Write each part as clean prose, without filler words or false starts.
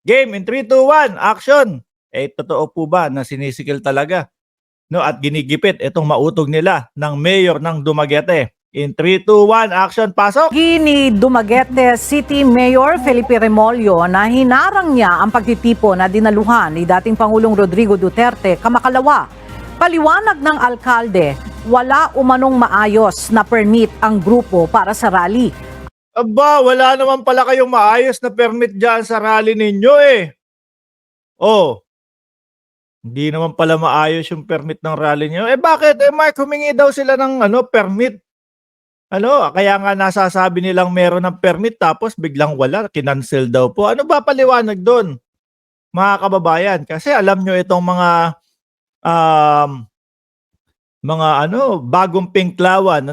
Game in 3, 2, 1, action! Totoo po ba na sinisikil talaga, no, at ginigipit itong mautog nila ng mayor ng Dumaguete? In 3, 2, 1, action, pasok! Ni Dumaguete City Mayor Felipe Remolyo na hinarang niya ang pagtitipo na dinaluhan ni dating Pangulong Rodrigo Duterte kamakalawa. Paliwanag ng alkalde, wala umanong maayos na permit ang grupo para sa rally. Aba, wala naman pala kayong maayos na permit dyan sa rally ninyo eh. Oh, hindi naman pala maayos yung permit ng rally niyo. Bakit? Mark, humingi daw sila ng permit. Kaya nga nasasabi nilang meron ng permit tapos biglang wala, kinancel daw po. Ano ba paliwanag doon, mga kababayan? Kasi alam nyo itong mga bagong pinklawan,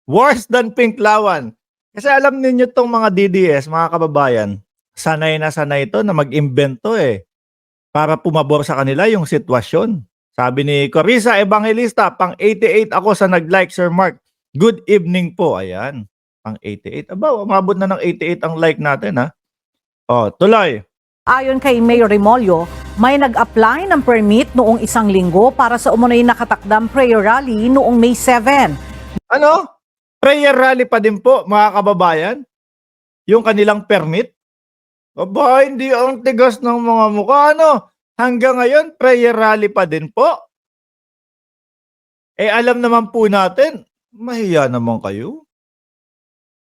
worse than pinklawan. Kasi alam niyo itong mga DDS, mga kababayan, sanay na sanay ito na mag-invento para pumabor sa kanila yung sitwasyon. Sabi ni Corisa Evangelista, pang 88 ako sa nag-like, Sir Mark. Good evening po. Ayan, pang 88. Aba, umabot na ng 88 ang like natin, ha? Tuloy. Ayon kay Mayor Remolyo, may nag-apply ng permit noong 1 linggo para sa umunoy nakatakdang prayer rally noong May 7. Prayer rally pa din po, mga kababayan? Yung kanilang permit? Aba, hindi ang tigas ng mga mukha, Hanggang ngayon, prayer rally pa din po. Alam naman po natin, mahiya naman kayo.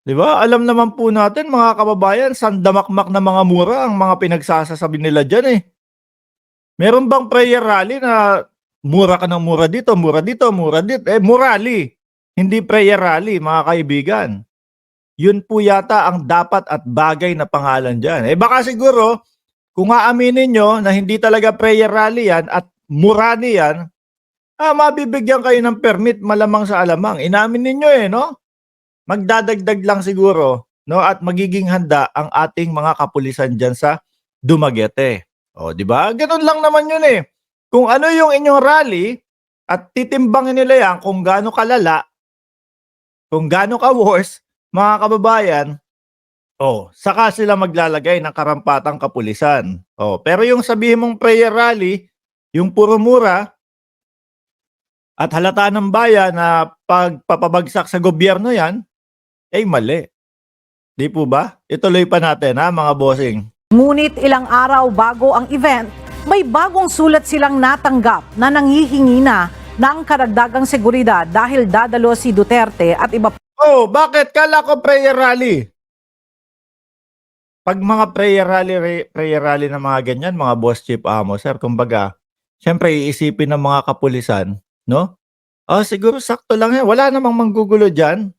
Di ba? Alam naman po natin, mga kababayan, sandamakmak na mga mura ang mga pinagsasasabi nila dyan Meron bang prayer rally na mura ka ng mura dito, mura dito, mura dito? Murali. Hindi prayer rally, mga kaibigan. Yun po yata ang dapat at bagay na pangalan dyan. Baka siguro, kung aaminin nyo na hindi talaga prayer rally yan at murani yan, mabibigyan kayo ng permit malamang sa alamang. Inamin ninyo no? Magdadagdag lang siguro, at magiging handa ang ating mga kapulisan dyan sa Dumaguete. Di ba? Ganun lang naman yun Kung ano yung inyong rally at titimbangin nila yan kung gaano kalala, kung gaano ka-worse, mga kababayan, saka sila maglalagay ng karampatang kapulisan. Pero yung sabihin mong prayer rally, yung puro mura, at halata ng bayan na pagpapabagsak sa gobyerno yan, mali. Di po ba? Ituloy pa natin, mga bossing. Ngunit ilang araw bago ang event, may bagong sulat silang natanggap na nanghihingi na ng karagdagang seguridad dahil dadalo si Duterte at iba. Bakit? Kala ko prayer rally. Pag mga prayer rally na mga ganyan, mga boss chief amo, sir, kumbaga, syempre iisipin ng mga kapulisan, siguro sakto lang yan. Wala namang manggugulo dyan.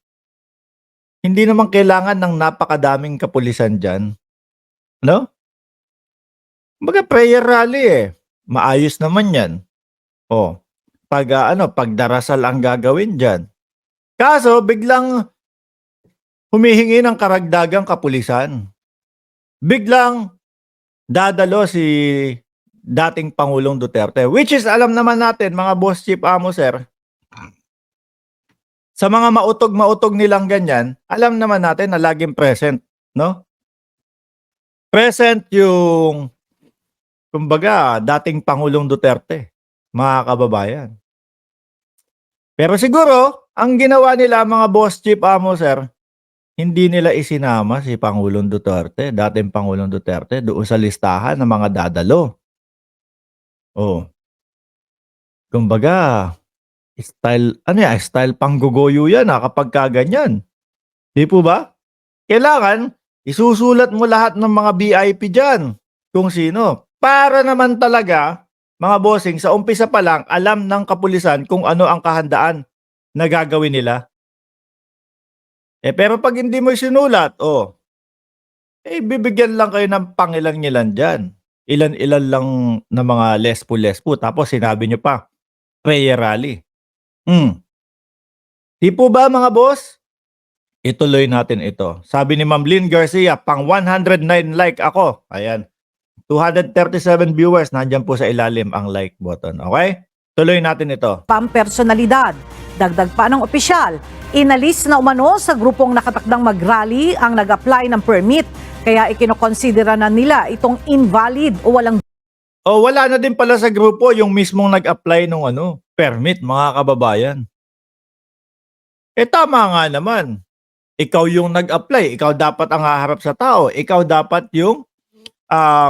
Hindi naman kailangan ng napakadaming kapulisan dyan. Kumbaga prayer rally maayos naman yan. Pagdarasal ang gagawin dyan. Kaso, biglang humihingi ng karagdagang kapulisan. Biglang dadalo si dating Pangulong Duterte. Which is, alam naman natin, mga boss chief amo, sir, sa mga mautog-mautog nilang ganyan, alam naman natin na laging present, Present yung, kumbaga, dating Pangulong Duterte, mga kababayan. Pero siguro, ang ginawa nila, mga boss chief amo, sir, hindi nila isinama si Pangulong Duterte, dating Pangulong Duterte, doon sa listahan ng mga dadalo. Kumbaga, style panggugoyo yan kapag kaganyan. Di po ba? Kailangan, isusulat mo lahat ng mga VIP dyan, kung sino. Para naman talaga, mga bossing, sa umpisa pa lang, alam ng kapulisan kung ano ang kahandaan na gagawin nila. Pero pag hindi mo sinulat, bibigyan lang kayo ng pangilan-ngilan dyan. Ilan-ilan lang na mga lespo-lespo. Tapos sinabi nyo pa, prayer rally. Di po ba, mga boss? Ituloy natin ito. Sabi ni Ma'am Lynn Garcia, pang 109 like ako. Ayan. 237 viewers, nandyan po sa ilalim ang like button. Okay? Tuloy natin ito. Pampersonalidad. Dagdag pa ng opisyal, inalis na umano sa grupong nakatakdang mag-rally ang nag-apply ng permit Kaya ikinokonsidera na nila itong invalid o walang O wala na din pala sa grupo yung mismong nag-apply nung permit, mga kababayan. Tama nga naman. Ikaw yung nag-apply, ikaw dapat ang haharap sa tao, ikaw dapat yung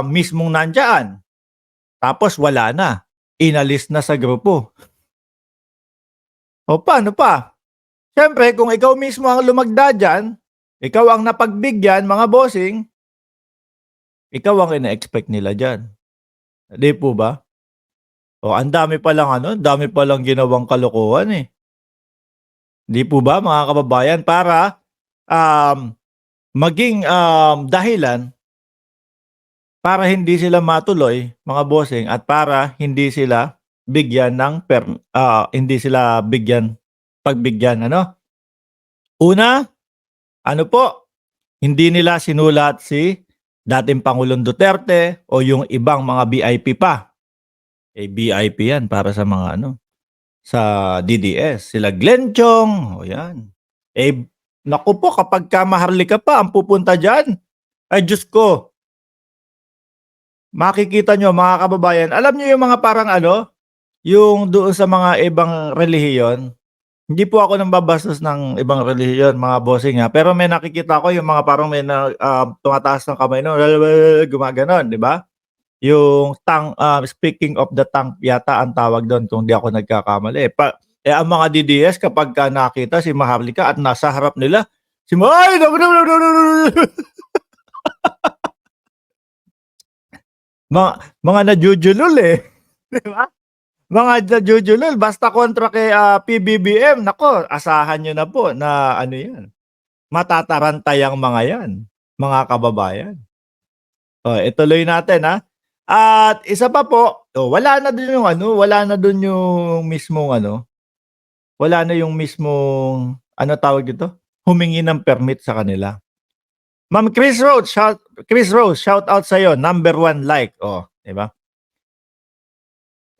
mismong nandyan. Tapos wala na. Inalis na sa grupo. O paano pa? Siyempre, kung ikaw mismo ang lumagda dyan, ikaw ang napagbigyan, mga bossing, ikaw ang ina-expect nila dyan. Di po ba? O ang dami palang dami palang ginawang kalokohan eh. Di po ba, mga kababayan, para maging dahilan para hindi sila matuloy, mga bossing, at para hindi sila bigyan ng hindi sila pagbigyan Una, hindi nila sinulat si dating Pangulong Duterte o yung ibang mga VIP pa. VIP yan para sa mga sa DDS. Sila Glenn Chong, o yan. Naku po, kapag ka Maharlika pa ang pupunta dyan, ay Diyos ko, makikita nyo, mga kababayan, alam nyo yung mga parang yung doon sa mga ibang relihiyon, hindi po ako nambabastos ng ibang relihiyon, mga bossing pero may nakikita ko yung mga parang may tumataas ng kamay, gumaganon, di ba? Yung speaking of the tongue yata ang tawag doon kung di ako nagkakamali. Ang mga DDS kapag ka nakita si Maharlika at nasa harap nila, ay, mga najujulol eh. Di ba? Mga najujulol. Basta kontra kay PBBM, nako, asahan nyo na po na yan. Matatarantay ang mga yan, mga kababayan. Ituloy natin At isa pa po, wala na dun yung mismong wala na yung mismong tawag dito? Humingi ng permit sa kanila. Ma'am Chris Rose, shout out sa iyo. Number 1 like. Di ba?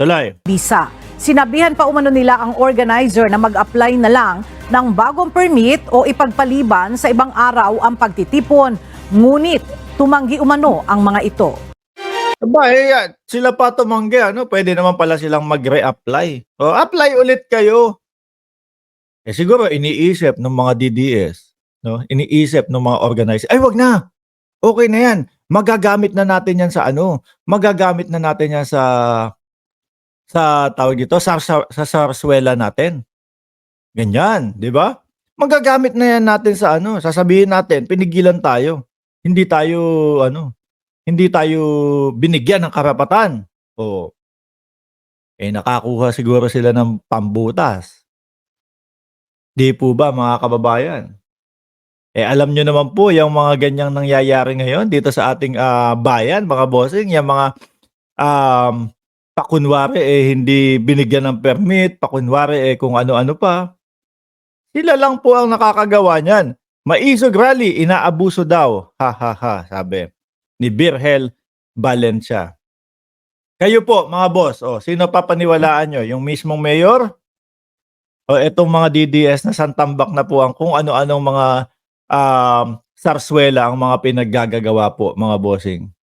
Tuloy. visa. Sinabihan pa umano nila ang organizer na mag-apply na lang ng bagong permit o ipagpaliban sa ibang araw ang pagtitipon. Ngunit tumanggi umano ang mga ito. Sila pa tumanggi, pwede naman pala silang mag-re-apply. Apply ulit kayo. Siguro iniisip ng mga DDS, iniisip ng mga organizer, ay wag na, okay na yan, magagamit na natin yan sa magagamit na natin yan sa tawag dito, sa sarswela natin. Ganyan, di ba? Magagamit na yan natin sa sasabihin natin, pinigilan tayo. Hindi tayo binigyan ng karapatan. Nakakuha siguro sila ng pambutas. Di po ba, mga kababayan? Alam nyo naman po yung mga ganyang nangyayari ngayon dito sa ating bayan, mga bossing, yung mga pakunwari hindi binigyan ng permit, pakunwari kung ano-ano pa. Sila lang po ang nakakagawa niyan. Maisog rally, inaabuso daw. Ha ha ha, sabi ni Birhel Valencia. Kayo po, mga boss, sino papaniwalaan nyo? Yung mismong mayor? O itong mga DDS na santambak na po ang kung ano-anong mga sarswela ang mga pinaggagawa po, mga bossing?